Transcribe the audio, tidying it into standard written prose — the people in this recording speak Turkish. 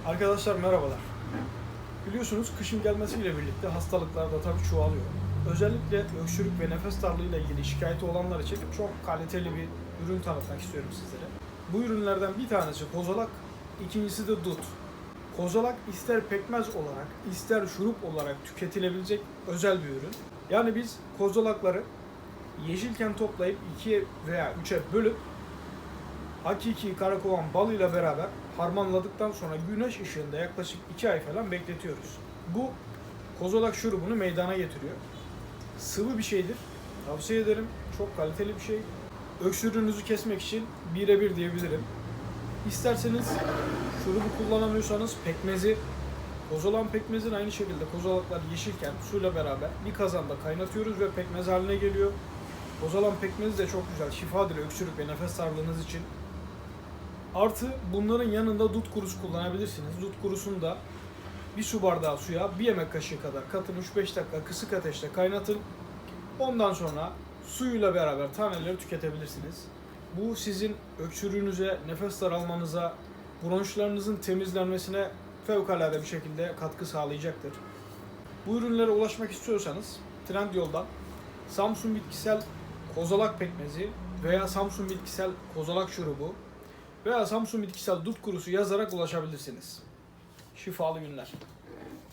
Arkadaşlar merhabalar. Biliyorsunuz kışın gelmesiyle birlikte hastalıklar da tabii çoğalıyor. Özellikle öksürük ve nefes darlığıyla ilgili şikayeti olanlar için çok kaliteli bir ürün tanıtmak istiyorum sizlere. Bu ürünlerden bir tanesi kozalak, ikincisi de dut. Kozalak ister pekmez olarak, ister şurup olarak tüketilebilecek özel bir ürün. Yani biz kozalakları yeşilken toplayıp 2'ye veya 3'e bölüp hakiki karakovan balıyla beraber harmanladıktan sonra güneş ışığında yaklaşık 2 ay falan bekletiyoruz. Bu kozalak şurubunu meydana getiriyor. Sıvı bir şeydir. Tavsiye ederim. Çok kaliteli bir şey. Öksürüğünüzü kesmek için birebir diyebilirim. İsterseniz şurubu kullanamıyorsanız pekmezi, kozalak pekmezin aynı şekilde kozalaklar yeşilken suyla beraber bir kazanda kaynatıyoruz ve pekmez haline geliyor. Kozalak pekmezi de çok güzel, şifadır öksürük ve nefes darlığınız için. Artı bunların yanında dut kurusu kullanabilirsiniz. Dut kurusunu da bir su bardağı suya bir yemek kaşığı kadar katın, 3-5 dakika kısık ateşte kaynatın. Ondan sonra suyuyla beraber taneleri tüketebilirsiniz. Bu sizin öksürüğünüze, nefes daralmanıza, bronşlarınızın temizlenmesine fevkalade bir şekilde katkı sağlayacaktır. Bu ürünlere ulaşmak istiyorsanız Trendyol'dan Samsun bitkisel kozalak pekmezi veya Samsun bitkisel kozalak şurubu veya Samsun bitkisel dut kurusu yazarak ulaşabilirsiniz. Şifalı günler.